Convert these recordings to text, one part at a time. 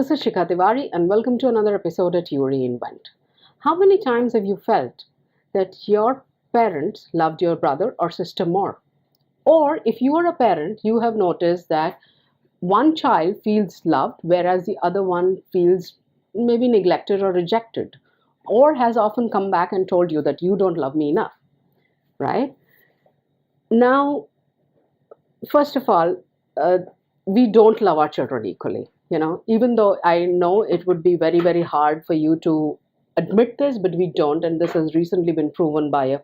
This is Shikha Tiwari, and welcome to another episode at You Reinvent. How many times have you felt that your parents loved your brother or sister more? Or if you are a parent, you have noticed that one child feels loved, whereas the other one feels maybe neglected or rejected, or has often come back and told you that you don't love me enough, right? Now, first of all, we don't love our children equally. Even though I know it would be very, very hard for you to admit this, but we don't. And this has recently been proven by a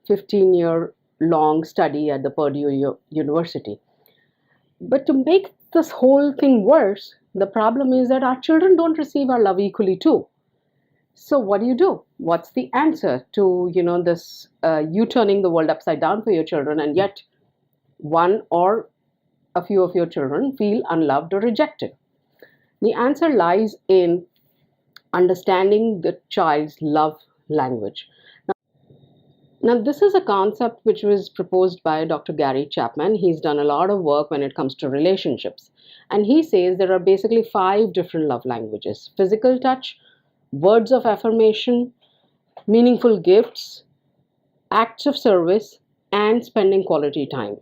15-year long study at the Purdue University. But to make this whole thing worse, the problem is that our children don't receive our love equally too. So what do you do? What's the answer to this you turning the world upside down for your children, and yet one or a few of your children feel unloved or rejected? The answer lies in understanding the child's love language. Now, this is a concept which was proposed by Dr. Gary Chapman. He's done a lot of work when it comes to relationships. And he says there are basically 5 different love languages: physical touch, words of affirmation, meaningful gifts, acts of service, and spending quality time.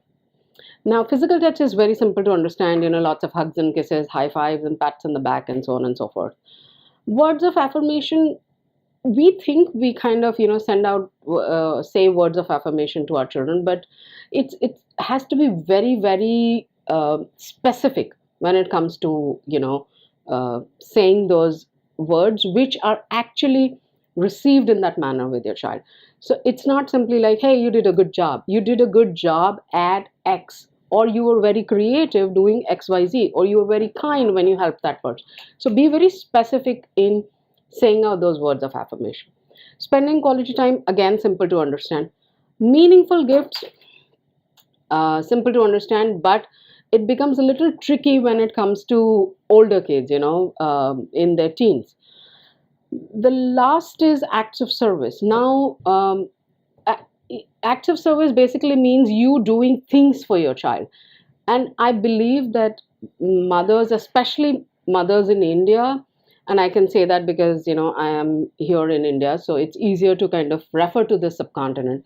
Now, physical touch is very simple to understand, lots of hugs and kisses, high fives and pats on the back, and so on and so forth. Words of affirmation, we think we kind of, send out, say words of affirmation to our children, but it has to be very, very specific when it comes to, saying those words which are actually received in that manner with your child. So it's not simply like, hey, you did a good job. You did a good job at X, or you were very creative doing XYZ, or you were very kind when you helped that person. So be very specific in saying out those words of affirmation. Spending quality time, again, simple to understand. Meaningful gifts, simple to understand, but it becomes a little tricky when it comes to older kids, in their teens. The last is acts of service. Now, acts of service basically means you doing things for your child. And I believe that mothers, especially mothers in India, and I can say that because I am here in India, so it's easier to kind of refer to the subcontinent.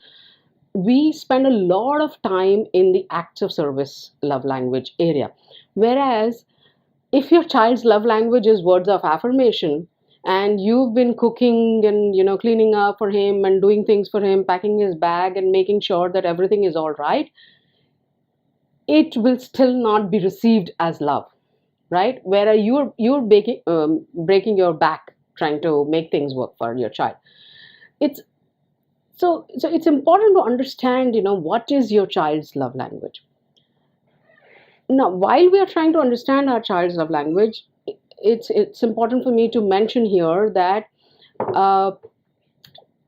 We spend a lot of time in the acts of service love language area. Whereas if your child's love language is words of affirmation, and you've been cooking and cleaning up for him and doing things for him, packing his bag and making sure that everything is all right, it will still not be received as love, right? Whereas you're breaking your back trying to make things work for your child. It's so it's important to understand what is your child's love language. Now, while we are trying to understand our child's love language, it's important for me to mention here that uh,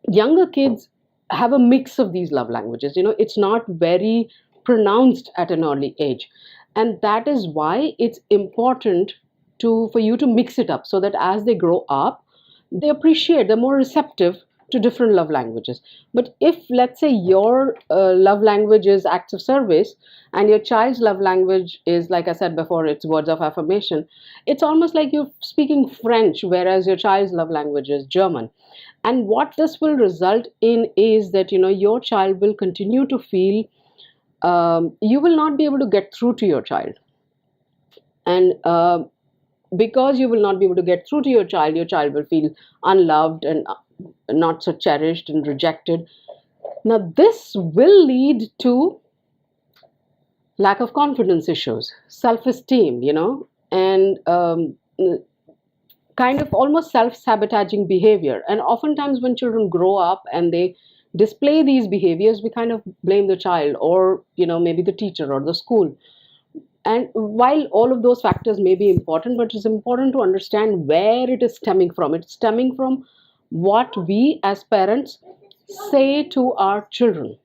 younger kids have a mix of these love languages. It's not very pronounced at an early age, and that is why it's important for you to mix it up so that as they grow up, they're more receptive to different love languages. But if, let's say, your love language is acts of service and your child's love language is, like I said before, it's words of affirmation, it's almost like you're speaking French, whereas your child's love language is German. And what this will result in is that your child will continue to feel you will not be able to get through to your child. And because you will not be able to get through to your child will feel unloved and not so cherished and rejected. Now, this will lead to lack of confidence issues, self-esteem, and kind of almost self-sabotaging behavior. And oftentimes when children grow up and they display these behaviors, we kind of blame the child or, maybe the teacher or the school. And while all of those factors may be important, but it's important to understand where it is stemming from. It's stemming from what we as parents say to our children.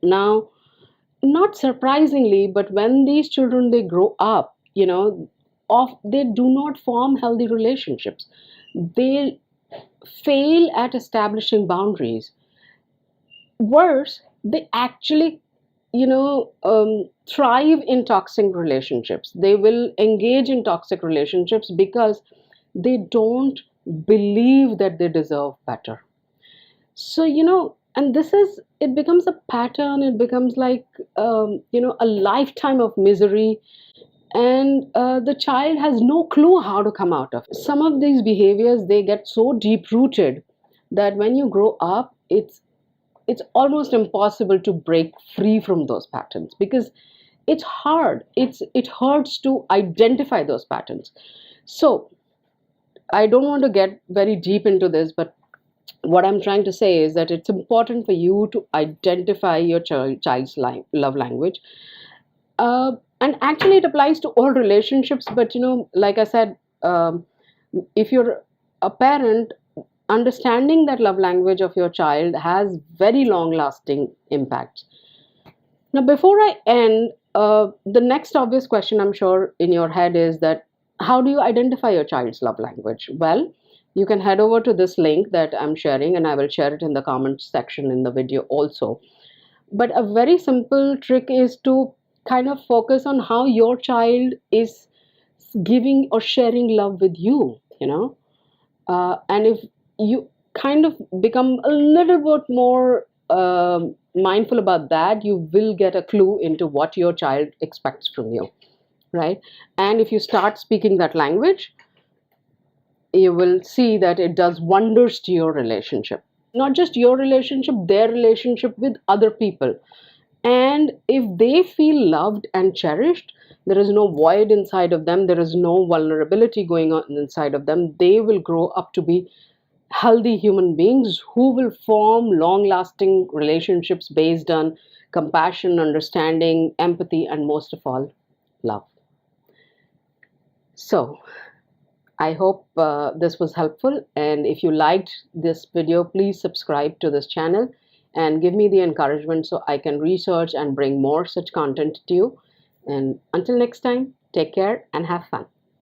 Now, not surprisingly, but when these children they grow up, they do not form healthy relationships. They fail at establishing boundaries. Worse, they actually thrive in toxic relationships. They will engage in toxic relationships because they don't believe that they deserve better. So, and this is, it becomes a pattern, it becomes like, a lifetime of misery, and the child has no clue how to come out of it. Some of these behaviors, they get so deep rooted that when you grow up, it's almost impossible to break free from those patterns, because it's hard, it hurts to identify those patterns. So I don't want to get very deep into this, but what I'm trying to say is that it's important for you to identify your child's love language. And actually, it applies to all relationships. But like I said, if you're a parent, understanding that love language of your child has very long-lasting impacts. Now, before I end, the next obvious question I'm sure in your head is that how do you identify your child's love language? Well, you can head over to this link that I'm sharing, and I will share it in the comments section in the video also. But a very simple trick is to kind of focus on how your child is giving or sharing love with you, and if you kind of become a little bit more mindful about that, you will get a clue into what your child expects from you, right? And if you start speaking that language, you will see that it does wonders to your relationship. Not just your relationship, their relationship with other people. And if they feel loved and cherished, there is no void inside of them, there is no vulnerability going on inside of them, they will grow up to be healthy human beings who will form long lasting relationships based on compassion, understanding, empathy, and most of all, love. So, I hope this was helpful, and if you liked this video, please subscribe to this channel and give me the encouragement so I can research and bring more such content to you. And until next time, take care and have fun.